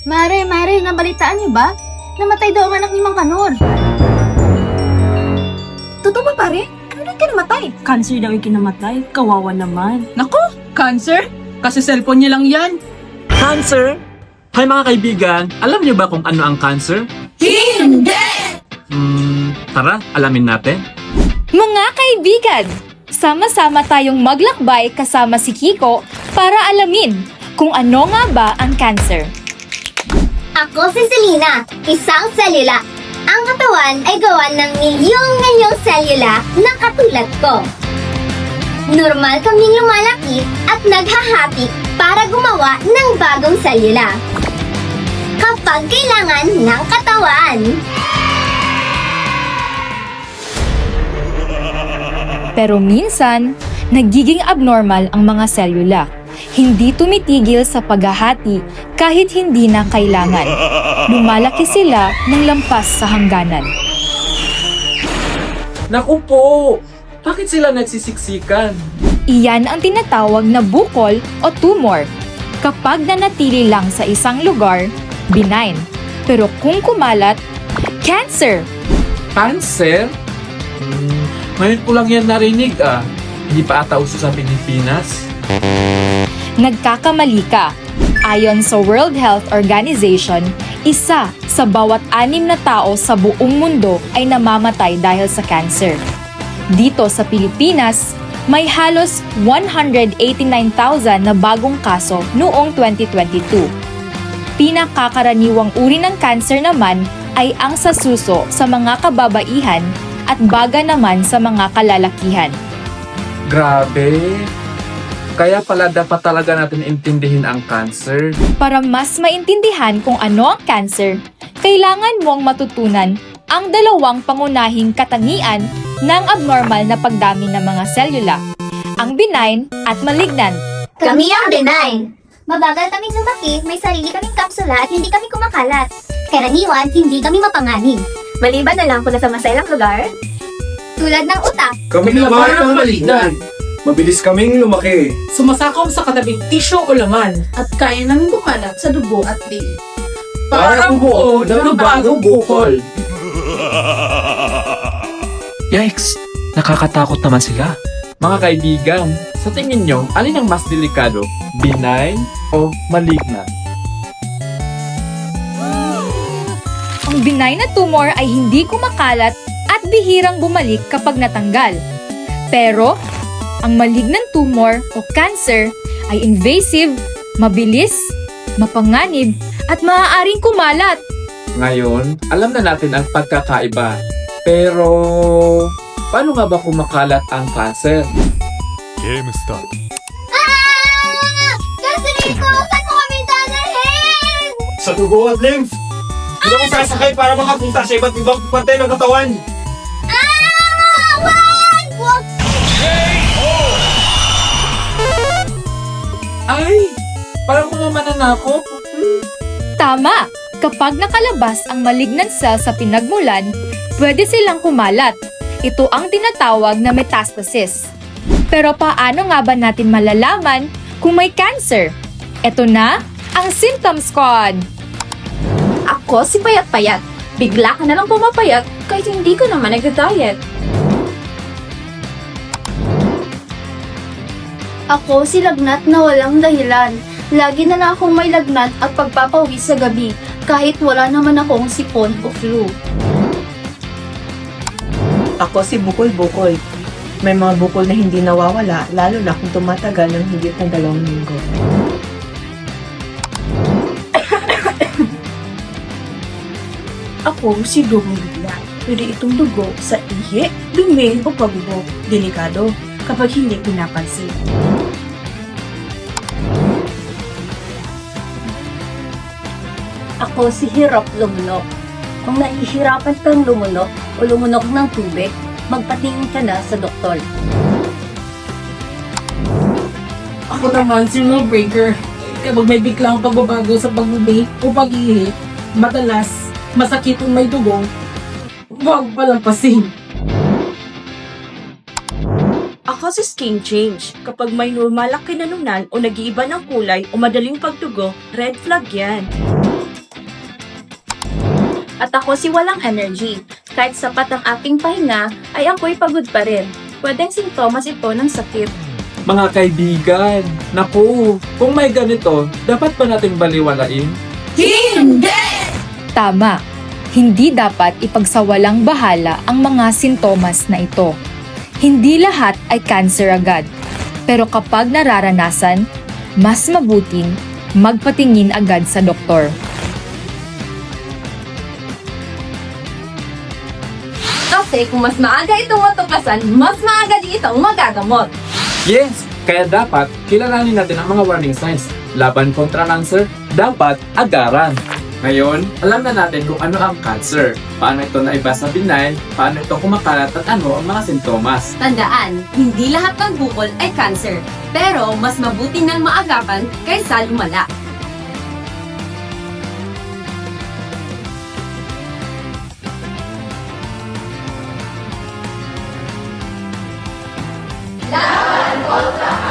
Mare, nabalitaan niyo ba? Namatay daw ang anak ni Mang Kanor. Totoo ba pare? Ano ka namatay? Cancer daw yung kinamatay. Kawawa naman. Nako, cancer? Kasi cellphone niya lang yan. Cancer? Hi mga kaibigan, alam niyo ba kung ano ang cancer? Hindi! Tara, alamin natin. Mga kaibigan, sama-sama tayong maglakbay kasama si Kiko para alamin kung ano nga ba ang cancer. Ako si Selena, isang selula. Ang katawan ay gawa ng milyong selula na katulad ko. Normal kaming lumalaki at naghahati para gumawa ng bagong selula kapag kailangan ng katawan. Pero minsan, nagiging abnormal ang mga selula. Hindi tumitigil sa paghahati kahit hindi na kailangan. Lumalaki sila ng lampas sa hangganan. Naku po! Bakit sila nagsisiksikan? Iyan ang tinatawag na bukol o tumor. Kapag nanatili lang sa isang lugar, benign. Pero kung kumalat, cancer! Cancer? Ngayon ko lang yan narinig Hindi pa ata uso sa Pilipinas. Nagkakamali ka. Ayon sa World Health Organization, isa sa bawat 6 na tao sa buong mundo ay namamatay dahil sa cancer. Dito sa Pilipinas, may halos 189,000 na bagong kaso noong 2022. Pinakakaraniwang uri ng cancer naman ay ang sa suso sa mga kababaihan at baga naman sa mga kalalakihan. Grabe! Kaya pala dapat talaga natin intindihin ang cancer. Para mas maintindihan kung ano ang cancer, kailangan mong matutunan ang dalawang pangunahing katangian ng abnormal na pagdami ng mga selula, ang benign at malignant. Kami ang benign. Mabagal kaming lumaki, may sarili kaming kapsula at hindi kami kumakalat. Karaniwan, hindi kami mapanganib. Maliban na lang kung nasa maselang lugar. Tulad ng utak. Kami naman ang malignan. Mabilis kaming lumaki. Sumasakop sa katabing tisyo o laman at kaya nang bumalat sa dugo at dili. Parang buo ng bagong bukol. Yikes! Nakakatakot naman sila. Mga kaibigan, sa tingin nyo, alin ang mas delikado? Benign o malignant? Ang benign na tumor ay hindi kumakalat at bihirang bumalik kapag natanggal. Pero, ang malignant tumor o cancer ay invasive, mabilis, mapanganib, at maaaring kumalat. Ngayon, alam na natin ang pagkakaiba. Pero, paano nga ba kumakalat ang cancer? Game start. Kasarin ko! Saan ko kami dadalhin? Sa dugo at lymph. Hindi ako sasakay para makapunta sa iba't ibang parte ng katawan. Wag! Ay! Parang mga mananakop. Tama! Kapag nakalabas ang malignant cell sa pinagmulan, pwede silang kumalat. Ito ang tinatawag na metastasis. Pero paano nga ba natin malalaman kung may cancer? Ito na ang Symptom Squad! Ako si payat-payat. Bigla ka na lang pumapayat kahit hindi ka naman nag-diet. Ako si lagnat na walang dahilan. Lagi na lang akong may lagnat at pagpapawis sa gabi kahit wala naman akong sipon o flu. Ako si Bukol-Bukol. May mga bukol na hindi nawawala, lalo na kung tumatagal ng higit na 2 linggo. Ako si Dugong Bigla. Pwede itong dugo sa ihi, dumi o pagubok. Delikado kapag hindi pinapansin. Ako si Hirap Lumunok. Kung nahihirapan kang lumunok o lumunok ng tubig, magpatingin ka na sa doktor. Ako naman si Rule Breaker. Kapag may biglang pagbabago sa pagbubi o pag-ihi, madalas masakit kung may dugo, huwag palampasin. Ako si Skin Change. Kapag may lumalaki na nunan o nag-iiba ng kulay o madaling pagdugo, red flag yan. At ako si walang energy. Kahit sapat ang aking pahinga, ay ako'y pagod pa rin. Pwedeng sintomas ito ng sakit. Mga kaibigan, naku, kung may ganito, dapat ba nating baliwalain? Tama. Hindi dapat ipagsawalang bahala ang mga sintomas na ito. Hindi lahat ay cancer agad. Pero kapag nararanasan, mas mabuting magpatingin agad sa doktor. Kasi kung mas maaga itong matuklasan, mas maaga din itong magagamot. Yes, kaya dapat kilalanin natin ang mga warning signs. Laban kontra cancer, dapat agaran. Ngayon, alam na natin kung ano ang cancer, paano ito naiba sa benign, paano ito kumakalat at ano ang mga sintomas. Tandaan, hindi lahat ng bukol ay cancer. Pero mas mabuti nang maagapan kaysa lumala. Laban kontra